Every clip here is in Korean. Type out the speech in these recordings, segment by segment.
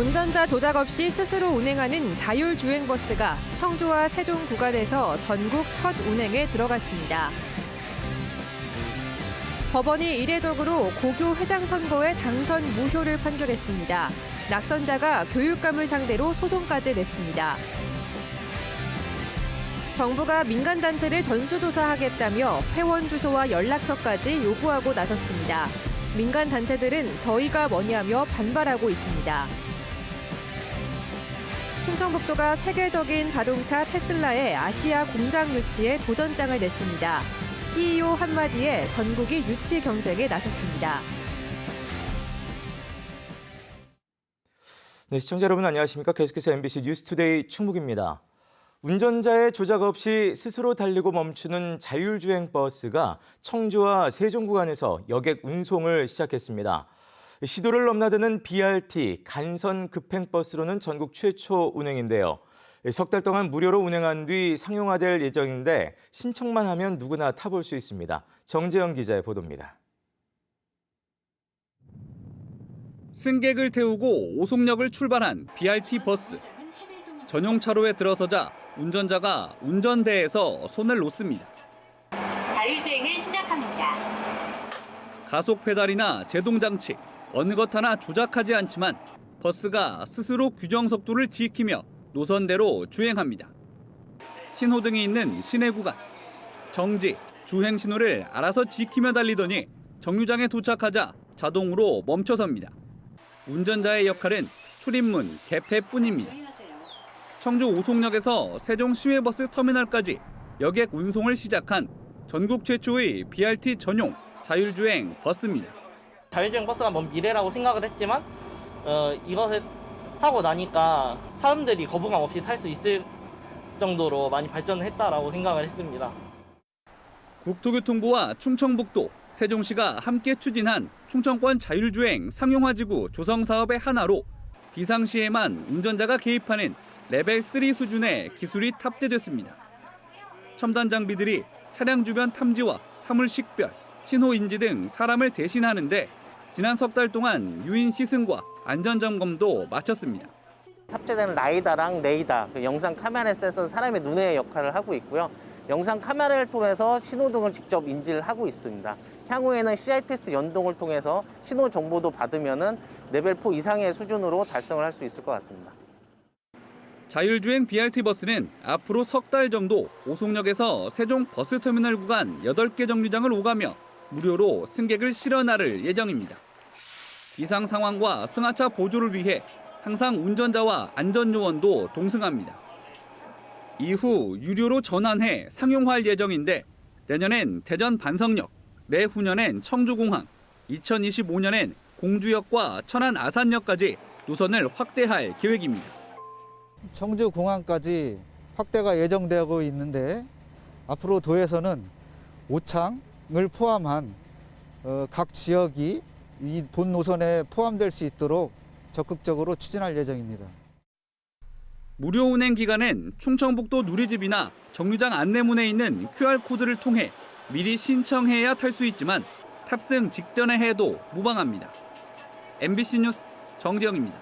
운전자 조작 없이 스스로 운행하는 자율주행버스가 청주와 세종 구간에서 전국 첫 운행에 들어갔습니다. 법원이 이례적으로 고교 회장 선거에 당선 무효를 판결했습니다. 낙선자가 교육감을 상대로 소송까지 냈습니다. 정부가 민간단체를 전수조사하겠다며 회원 주소와 연락처까지 요구하고 나섰습니다. 민간단체들은 저희가 뭐냐며 반발하고 있습니다. 충청북도가 세계적인 자동차 테슬라의 아시아 공장 유치에 도전장을 냈습니다. CEO 한마디에 전국이 유치 경쟁에 나섰습니다. 네, 시청자 여러분 안녕하십니까? 계속해서 MBC 뉴스투데이 충북입니다. 운전자의 조작 없이 스스로 달리고 멈추는 자율주행 버스가 청주와 세종 구간에서 여객 운송을 시작했습니다. 시도를 넘나드는 BRT 간선 급행버스로는 전국 최초 운행인데요. 석 달 동안 무료로 운행한 뒤 상용화될 예정인데 신청만 하면 누구나 타볼 수 있습니다. 정재영 기자의 보도입니다. 승객을 태우고 오송역을 출발한 BRT 버스. 전용 차로에 들어서자 운전자가 운전대에서 손을 놓습니다. 자율주행을 시작합니다. 가속 페달이나 제동 장치, 어느 것 하나 조작하지 않지만 버스가 스스로 규정 속도를 지키며 노선대로 주행합니다. 신호등이 있는 시내 구간. 정지, 주행 신호를 알아서 지키며 달리더니 정류장에 도착하자 자동으로 멈춰섭니다. 운전자의 역할은 출입문 개폐뿐입니다. 청주 오송역에서 세종 시외버스 터미널까지 여객 운송을 시작한 전국 최초의 BRT 전용 자율주행 버스입니다. 자율주행 버스가 먼 미래라고 생각을 했지만 이것을 타고 나니까 사람들이 거부감 없이 탈 수 있을 정도로 많이 발전했다라고 생각을 했습니다. 국토교통부와 충청북도, 세종시가 함께 추진한 충청권 자율주행 상용화지구 조성 사업의 하나로 비상시에만 운전자가 개입하는 레벨 3 수준의 기술이 탑재됐습니다. 첨단 장비들이 차량 주변 탐지와 사물 식별, 신호 인지 등 사람을 대신하는데 지난 석 달 동안 유인 시승과 안전 점검도 마쳤습니다. 탑재되는 라이다랑 레이더, 영상 카메라에 써서 사람의 눈의 역할을 하고 있고요. 영상 카메라를 통해서 신호등을 직접 인지를 하고 있습니다. 향후에는 CITS 연동을 통해서 신호 정보도 받으면은 레벨 4 이상의 수준으로 달성을 할 수 있을 것 같습니다. 자율주행 BRT 버스는 앞으로 석 달 정도 오송역에서 세종 버스터미널 구간 8개 정류장을 오가며 무료로 승객을 실어 나를 예정입니다. 이상 상황과 승하차 보조를 위해 항상 운전자와 안전요원도 동승합니다. 이후 유료로 전환해 상용화할 예정인데 내년엔 대전 반석역, 내후년엔 청주공항, 2025년엔 공주역과 천안 아산역까지 노선을 확대할 계획입니다. 청주공항까지 확대가 예정되고 있는데 앞으로 도에서는 오창을 포함한 각 지역이 이 본 노선에 포함될 수 있도록 적극적으로 추진할 예정입니다. 무료 운행 기간엔 충청북도 누리집이나 정류장 안내문에 있는 QR코드를 통해 미리 신청해야 탈 수 있지만 탑승 직전에 해도 무방합니다. MBC 뉴스 정재영입니다.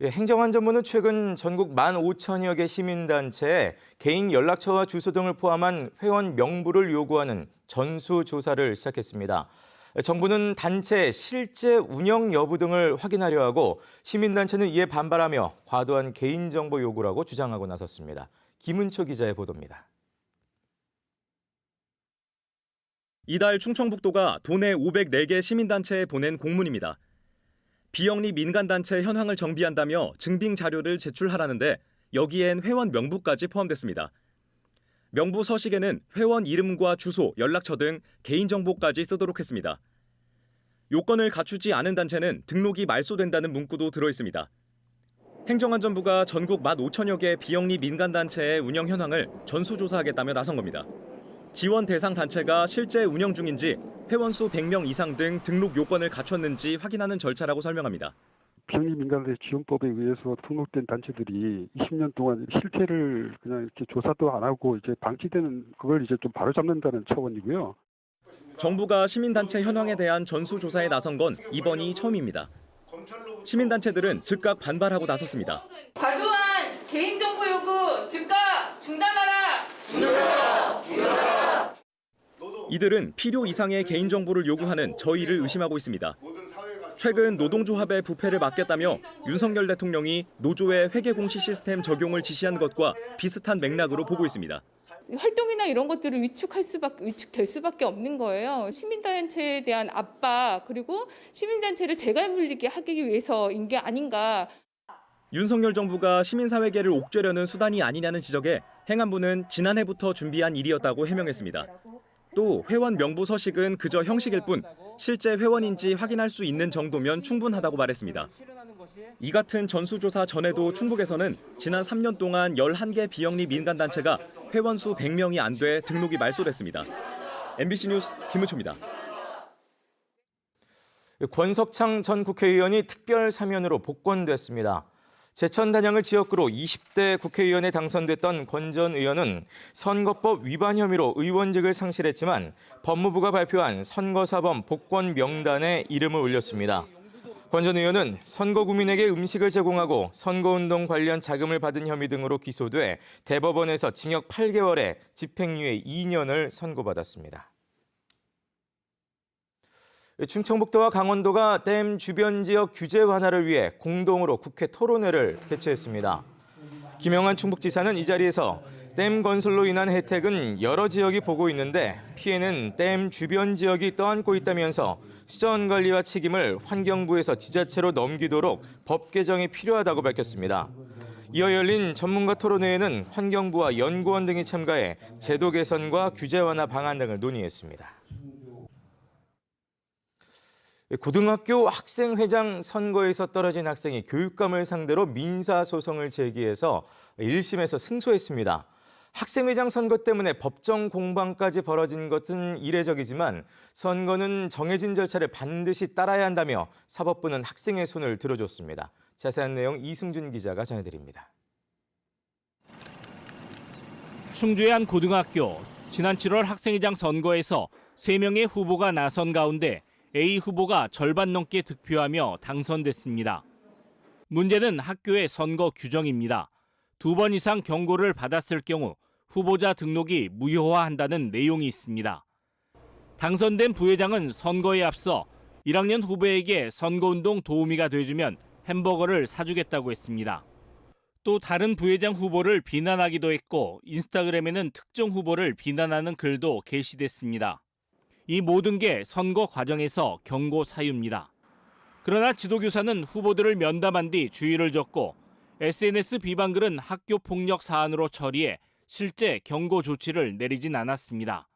행정안전부는 최근 전국 15,000여 개 시민단체에 개인 연락처와 주소 등을 포함한 회원 명부를 요구하는 전수조사를 시작했습니다. 정부는 단체 실제 운영 여부 등을 확인하려 하고 시민단체는 이에 반발하며 과도한 개인정보 요구라고 주장하고 나섰습니다. 김은초 기자의 보도입니다. 이달 충청북도가 도내 504개 시민단체에 보낸 공문입니다. 비영리 민간단체 현황을 정비한다며 증빙 자료를 제출하라는데 여기엔 회원 명부까지 포함됐습니다. 명부 서식에는 회원 이름과 주소, 연락처 등 개인정보까지 쓰도록 했습니다. 요건을 갖추지 않은 단체는 등록이 말소된다는 문구도 들어있습니다. 행정안전부가 전국 15,000여 개 비영리 민간단체의 운영 현황을 전수조사하겠다며 나선 겁니다. 지원 대상 단체가 실제 운영 중인지 회원 수 100명 이상 등 등록 요건을 갖췄는지 확인하는 절차라고 설명합니다. 비영리 민간단체 지원법에 의해서 등록된 단체들이 20년 동안 실체를 그냥 이렇게 조사도 안 하고 이제 방치되는 그걸 이제 좀 바로잡는다는 차원이고요. 정부가 시민단체 현황에 대한 전수조사에 나선 건 이번이 처음입니다. 시민단체들은 즉각 반발하고 나섰습니다. 과도한 개인정보 요구 즉각 중단하라! 이들은 필요 이상의 개인정보를 요구하는 저희를 의심하고 있습니다. 최근 노동조합의 부패를 막겠다며 윤석열 대통령이 노조의 회계공시 시스템 적용을 지시한 것과 비슷한 맥락으로 보고 있습니다. 활동이나 이런 것들을 위축될 수밖에 없는 거예요. 시민단체에 대한 압박 그리고 시민단체를 재갈물리게 하기 위해서인 게 아닌가. 윤석열 정부가 시민사회계를 옥죄려는 수단이 아니냐는 지적에 행안부는 지난해부터 준비한 일이었다고 해명했습니다. 또 회원 명부 서식은 그저 형식일 뿐 실제 회원인지 확인할 수 있는 정도면 충분하다고 말했습니다. 이 같은 전수조사 전에도 충북에서는 지난 3년 동안 11개 비영리 민간단체가 회원 수 100명이 안 돼 등록이 말소됐습니다. MBC 뉴스 김은초입니다. 권석창 전 국회의원이 특별 사면으로 복권됐습니다. 제천 단양을 지역구로 20대 국회의원에 당선됐던 권 전 의원은 선거법 위반 혐의로 의원직을 상실했지만 법무부가 발표한 선거사범 복권 명단에 이름을 올렸습니다. 권 전 의원은 선거구민에게 음식을 제공하고 선거운동 관련 자금을 받은 혐의 등으로 기소돼 대법원에서 징역 8개월에 집행유예 2년을 선고받았습니다. 충청북도와 강원도가 댐 주변 지역 규제 완화를 위해 공동으로 국회 토론회를 개최했습니다. 김영환 충북지사는 이 자리에서 댐 건설로 인한 혜택은 여러 지역이 보고 있는데 피해는 댐 주변 지역이 떠안고 있다면서 수전 관리와 책임을 환경부에서 지자체로 넘기도록 법 개정이 필요하다고 밝혔습니다. 이어 열린 전문가 토론회에는 환경부와 연구원 등이 참가해 제도 개선과 규제 완화 방안 등을 논의했습니다. 고등학교 학생회장 선거에서 떨어진 학생이 교육감을 상대로 민사소송을 제기해서 1심에서 승소했습니다. 학생회장 선거 때문에 법정 공방까지 벌어진 것은 이례적이지만 선거는 정해진 절차를 반드시 따라야 한다며 사법부는 학생의 손을 들어줬습니다. 자세한 내용 이승준 기자가 전해드립니다. 충주의 한 고등학교, 지난 7월 학생회장 선거에서 3명의 후보가 나선 가운데 A 후보가 절반 넘게 득표하며 당선됐습니다. 문제는 학교의 선거 규정입니다. 2번 이상 경고를 받았을 경우 후보자 등록이 무효화한다는 내용이 있습니다. 당선된 부회장은 선거에 앞서 1학년 후배에게 선거운동 도우미가 돼주면 햄버거를 사주겠다고 했습니다. 또 다른 부회장 후보를 비난하기도 했고 인스타그램에는 특정 후보를 비난하는 글도 게시됐습니다. 이 모든 게 선거 과정에서 경고 사유입니다. 그러나 지도교사는 후보들을 면담한 뒤 주의를 줬고 SNS 비방글은 학교 폭력 사안으로 처리해 실제 경고 조치를 내리진 않았습니다.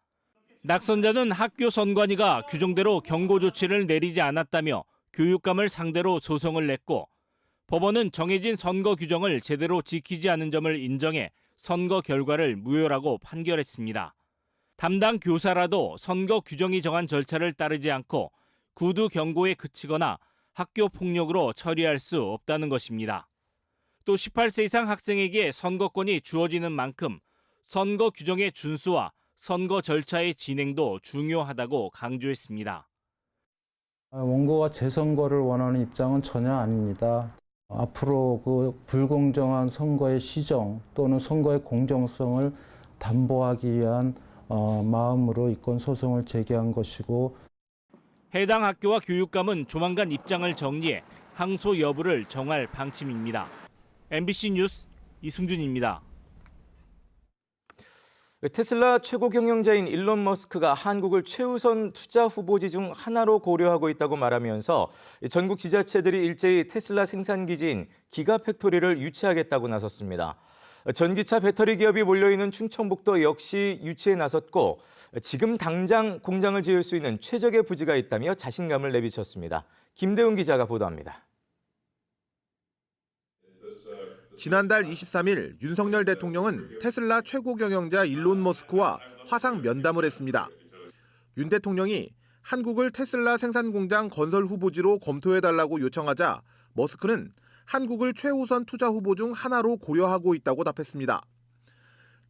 낙선자는 학교 선관위가 규정대로 경고 조치를 내리지 않았다며 교육감을 상대로 소송을 냈고 법원은 정해진 선거 규정을 제대로 지키지 않은 점을 인정해 선거 결과를 무효라고 판결했습니다. 담당 교사라도 선거 규정이 정한 절차를 따르지 않고 구두 경고에 그치거나 학교 폭력으로 처리할 수 없다는 것입니다. 또 18세 이상 학생에게 선거권이 주어지는 만큼 선거 규정의 준수와 선거 절차의 진행도 중요하다고 강조했습니다. 원고가 재선거를 원하는 입장은 전혀 아닙니다. 앞으로 그 불공정한 선거의 시정 또는 선거의 공정성을 담보하기 위한 마음으로 이건 소송을 제기한 것이고 해당 학교와 교육감은 조만간 입장을 정리해 항소 여부를 정할 방침입니다. MBC 뉴스 이승준입니다. 테슬라 최고 경영자인 일론 머스크가 한국을 최우선 투자 후보지 중 하나로 고려하고 있다고 말하면서 전국 지자체들이 일제히 테슬라 생산 기지인 기가팩토리를 유치하겠다고 나섰습니다. 전기차 배터리 기업이 몰려있는 충청북도 역시 유치에 나섰고 지금 당장 공장을 지을 수 있는 최적의 부지가 있다며 자신감을 내비쳤습니다. 김대웅 기자가 보도합니다. 지난달 23일 윤석열 대통령은 테슬라 최고 경영자 일론 머스크와 화상 면담을 했습니다. 윤 대통령이 한국을 테슬라 생산 공장 건설 후보지로 검토해달라고 요청하자 머스크는 한국을 최우선 투자 후보 중 하나로 고려하고 있다고 답했습니다.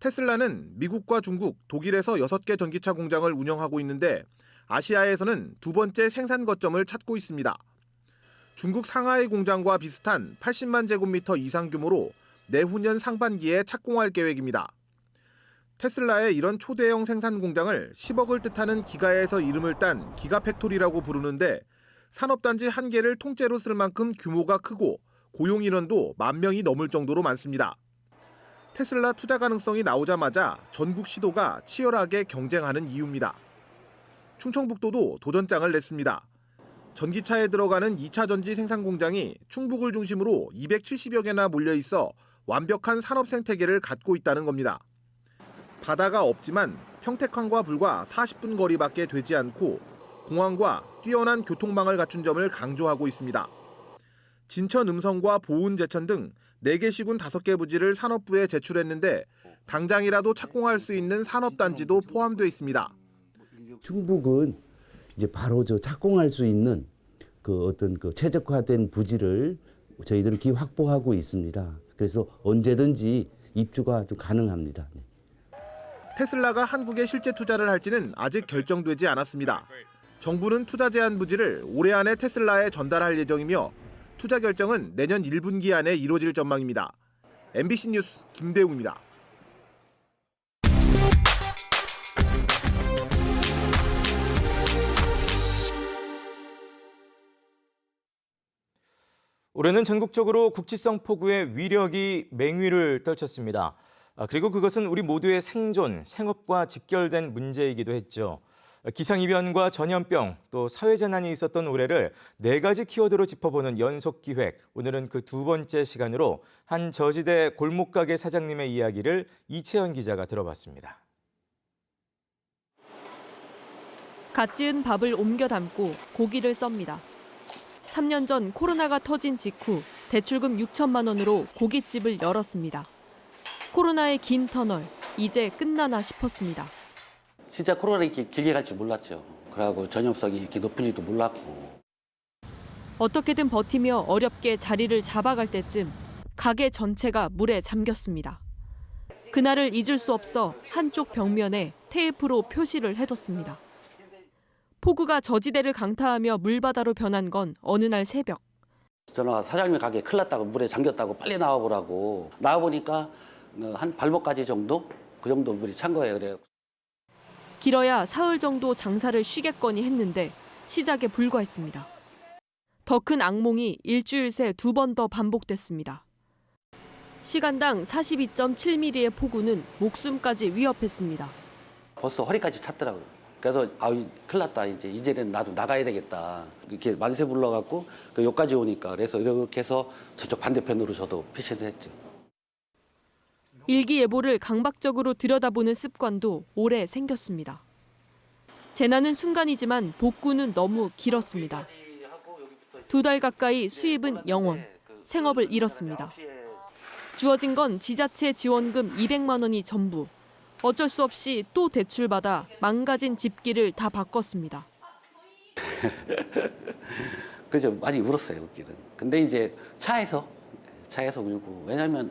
테슬라는 미국과 중국, 독일에서 6개 전기차 공장을 운영하고 있는데 아시아에서는 두 번째 생산 거점을 찾고 있습니다. 중국 상하이 공장과 비슷한 80만 제곱미터 이상 규모로 내후년 상반기에 착공할 계획입니다. 테슬라의 이런 초대형 생산 공장을 10억을 뜻하는 기가에서 이름을 딴 기가팩토리라고 부르는데 산업단지 한 개를 통째로 쓸 만큼 규모가 크고 고용 인원도 10,000명이 넘을 정도로 많습니다. 테슬라 투자 가능성이 나오자마자 전국 시도가 치열하게 경쟁하는 이유입니다. 충청북도도 도전장을 냈습니다. 전기차에 들어가는 2차 전지 생산 공장이 충북을 중심으로 270여 개나 몰려 있어 완벽한 산업 생태계를 갖고 있다는 겁니다. 바다가 없지만 평택항과 불과 40분 거리밖에 되지 않고 공항과 뛰어난 교통망을 갖춘 점을 강조하고 있습니다. 진천 음성과 보은 제천 등 4개 시군 5개 부지를 산업부에 제출했는데 당장이라도 착공할 수 있는 산업단지도 포함되어 있습니다. 충북은 이제 바로 착공할 수 있는 어떤 최적화된 부지를 저희들은 확보하고 있습니다. 그래서 언제든지 입주가 좀 가능합니다. 테슬라가 한국에 실제 투자를 할지는 아직 결정되지 않았습니다. 정부는 투자 제한 부지를 올해 안에 테슬라에 전달할 예정이며 투자 결정은 내년 1분기 안에 이루어질 전망입니다. MBC 뉴스 김대웅입니다. 올해는 전국적으로 국지성 폭우의 위력이 맹위를 떨쳤습니다. 그리고 그것은 우리 모두의 생존, 생업과 직결된 문제이기도 했죠. 기상이변과 전염병, 또 사회재난이 있었던 올해를 4가지 키워드로 짚어보는 연속기획. 오늘은 그 2번째 시간으로 한 저지대 골목가게 사장님의 이야기를 이채연 기자가 들어봤습니다. 갓 지은 밥을 옮겨 담고 고기를 썹니다. 3년 전 코로나가 터진 직후 대출금 6천만 원으로 고깃집을 열었습니다. 코로나의 긴 터널, 이제 끝나나 싶었습니다. 진짜 코로나 이렇게 길게 갈 줄 몰랐죠. 그러고 전염성이 이렇게 높은지도 몰랐고. 어떻게든 버티며 어렵게 자리를 잡아갈 때쯤 가게 전체가 물에 잠겼습니다. 그날을 잊을 수 없어 한쪽 벽면에 테이프로 표시를 해뒀습니다. 폭우가 저지대를 강타하며 물바다로 변한 건 어느 날 새벽. 전화가 사장님 가게 큰일 났다고 물에 잠겼다고 빨리 나와보라고. 나와보니까 한 발목까지 정도? 그 정도 물이 찬 거예요. 그래요. 길어야 사흘 정도 장사를 쉬겠거니 했는데 시작에 불과했습니다. 더 큰 악몽이 일주일 새 2번 더 반복됐습니다. 시간당 42.7mm의 폭우는 목숨까지 위협했습니다. 벌써 허리까지 찼더라고요. 그래서 큰일 났다. 이제는 나도 나가야 되겠다. 이렇게 만세 불러갖고 여기까지 오니까 그래서 이렇게 해서 저쪽 반대편으로 저도 피신을 했죠. 일기예보를 강박적으로 들여다보는 습관도 오래 생겼습니다. 재난은 순간이지만 복구는 너무 길었습니다. 2달 가까이 수입은 0원, 생업을 잃었습니다. 주어진 건 지자체 지원금 200만 원이 전부. 어쩔 수 없이 또 대출받아 망가진 집기를 다 바꿨습니다. 그래서 많이 울었어요, 그길은. 근데 이제 차에서 울고. 왜냐면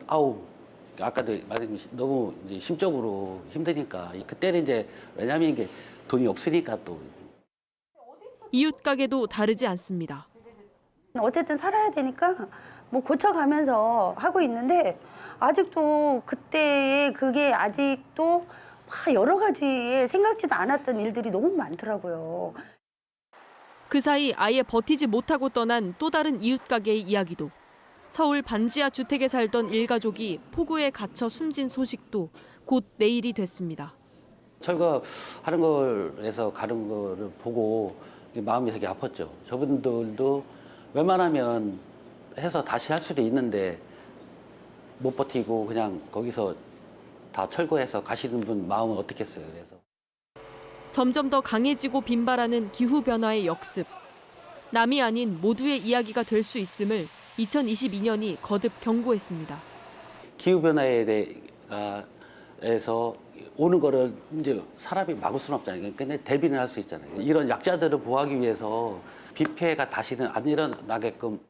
아까도 말했지만 너무 이제 심적으로 힘드니까. 그때는 이제 왜냐면 이게 돈이 없으니까 또. 이웃 가게도 다르지 않습니다. 어쨌든 살아야 되니까 고쳐가면서 하고 있는데 아직도 그때의 그게 아직도 여러 가지의 생각지도 않았던 일들이 너무 많더라고요. 그 사이 아예 버티지 못하고 떠난 또 다른 이웃 가게의 이야기도. 서울 반지하 주택에 살던 일가족이 폭우에 갇혀 숨진 소식도 곧 내일이 됐습니다. 철거하는 걸 해서 가는 거를 보고 마음이 되게 아팠죠. 저분들도 웬만하면 해서 다시 할 수도 있는데 못 버티고 그냥 거기서 다 철거해서 가시는 분 마음은 어떻겠어요. 그래서 점점 더 강해지고 빈발하는 기후변화의 역습. 남이 아닌 모두의 이야기가 될 수 있음을 2022년이 거듭 경고했습니다. 기후변화에 대해서 오는 거를 이제 사람이 막을 수는 없잖아요. 근데 대비는 할 수 있잖아요. 이런 약자들을 보호하기 위해서 비 피해가 다시는 안 일어나게끔.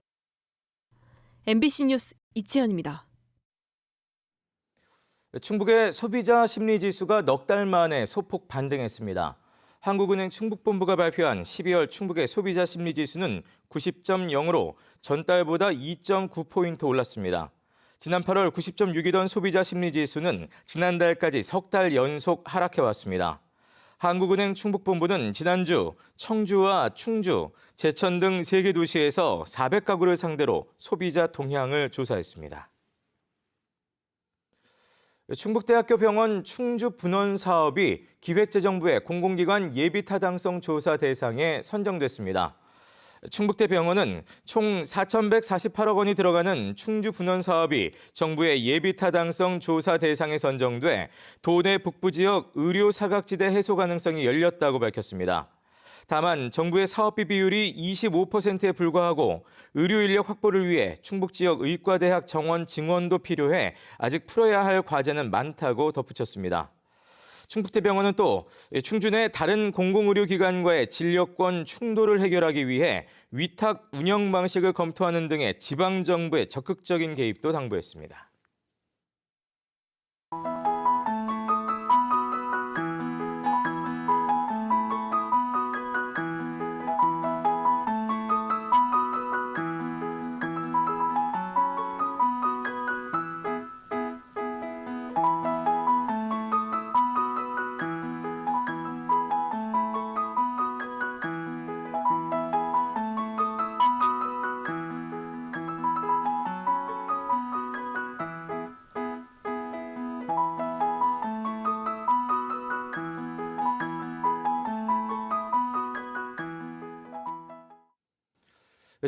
MBC 뉴스 이채연입니다. 충북의 소비자 심리지수가 넉 달 만에 소폭 반등했습니다. 한국은행 충북본부가 발표한 12월 충북의 소비자 심리지수는 90.0으로 전달보다 2.9포인트 올랐습니다. 지난 8월 90.6이던 소비자 심리지수는 지난달까지 석 달 연속 하락해왔습니다. 한국은행 충북본부는 지난주 청주와 충주, 제천 등 3개 도시에서 400가구를 상대로 소비자 동향을 조사했습니다. 충북대학교 병원 충주 분원 사업이 기획재정부의 공공기관 예비타당성 조사 대상에 선정됐습니다. 충북대 병원은 총 4,148억 원이 들어가는 충주 분원 사업이 정부의 예비타당성 조사 대상에 선정돼 도내 북부 지역 의료 사각지대 해소 가능성이 열렸다고 밝혔습니다. 다만 정부의 사업비 비율이 25%에 불과하고 의료 인력 확보를 위해 충북 지역 의과대학 정원 증원도 필요해 아직 풀어야 할 과제는 많다고 덧붙였습니다. 충북대병원은 또 충주 내 다른 공공의료기관과의 진료권 충돌을 해결하기 위해 위탁 운영 방식을 검토하는 등의 지방정부의 적극적인 개입도 당부했습니다.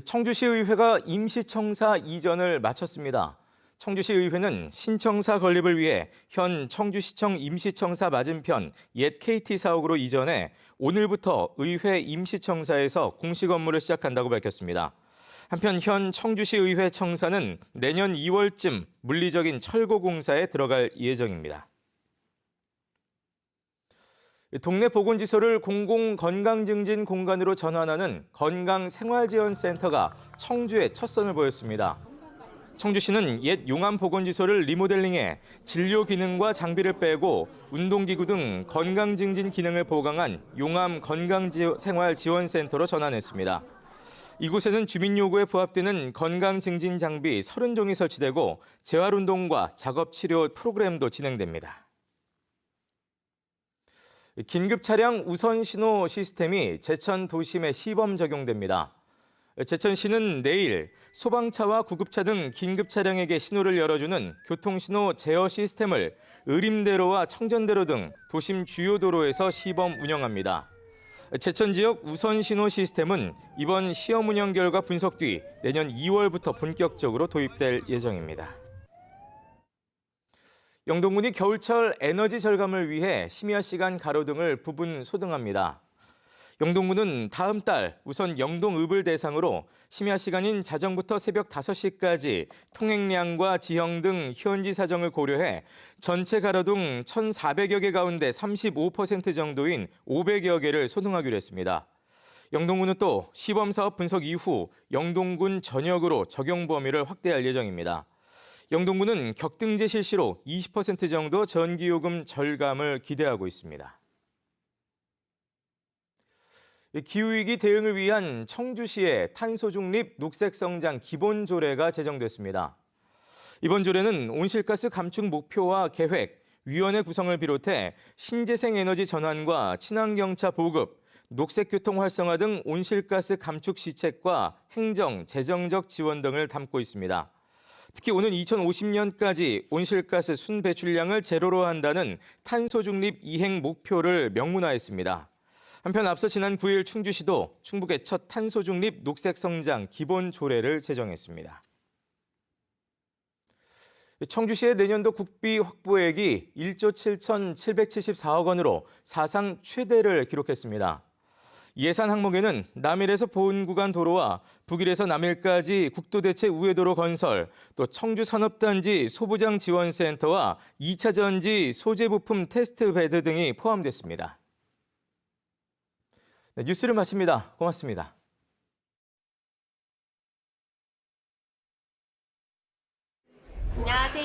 청주시의회가 임시청사 이전을 마쳤습니다. 청주시의회는 신청사 건립을 위해 현 청주시청 임시청사 맞은편 옛 KT 사옥으로 이전해 오늘부터 의회 임시청사에서 공식 업무를 시작한다고 밝혔습니다. 한편 현 청주시의회 청사는 내년 2월쯤 물리적인 철거 공사에 들어갈 예정입니다. 동네 보건지소를 공공건강증진 공간으로 전환하는 건강생활지원센터가 청주에 첫 선을 보였습니다. 청주시는 옛 용암보건지소를 리모델링해 진료 기능과 장비를 빼고 운동기구 등 건강증진 기능을 보강한 용암건강생활지원센터로 전환했습니다. 이곳에는 주민 요구에 부합되는 건강증진 장비 30종이 설치되고 재활운동과 작업치료 프로그램도 진행됩니다. 긴급 차량 우선 신호 시스템이 제천 도심에 시범 적용됩니다. 제천시는 내일 소방차와 구급차 등 긴급 차량에게 신호를 열어주는 교통신호 제어 시스템을 의림대로와 청전대로 등 도심 주요 도로에서 시범 운영합니다. 제천 지역 우선 신호 시스템은 이번 시험 운영 결과 분석 뒤 내년 2월부터 본격적으로 도입될 예정입니다. 영동군이 겨울철 에너지 절감을 위해 심야 시간 가로등을 부분 소등합니다. 영동군은 다음 달 우선 영동읍을 대상으로 심야 시간인 자정부터 새벽 5시까지 통행량과 지형 등 현지 사정을 고려해 전체 가로등 1,400여 개 가운데 35% 정도인 500여 개를 소등하기로 했습니다. 영동군은 또 시범사업 분석 이후 영동군 전역으로 적용 범위를 확대할 예정입니다. 영동군은 격등제 실시로 20% 정도 전기요금 절감을 기대하고 있습니다. 기후위기 대응을 위한 청주시의 탄소중립 녹색성장 기본조례가 제정됐습니다. 이번 조례는 온실가스 감축 목표와 계획, 위원회 구성을 비롯해 신재생 에너지 전환과 친환경차 보급, 녹색교통 활성화 등 온실가스 감축 시책과 행정, 재정적 지원 등을 담고 있습니다. 특히 오는 2050년까지 온실가스 순배출량을 제로로 한다는 탄소중립 이행 목표를 명문화했습니다. 한편 앞서 지난 9일 충주시도 충북의 첫 탄소중립 녹색성장 기본조례를 제정했습니다. 청주시의 내년도 국비 확보액이 1조 7,774억 원으로 사상 최대를 기록했습니다. 예산 항목에는 남일에서 보은구간 도로와 북일에서 남일까지 국도대체 우회도로 건설, 또 청주산업단지 소부장 지원센터와 2차 전지 소재부품 테스트베드 등이 포함됐습니다. 네, 뉴스를 마칩니다. 고맙습니다. 안녕하세요.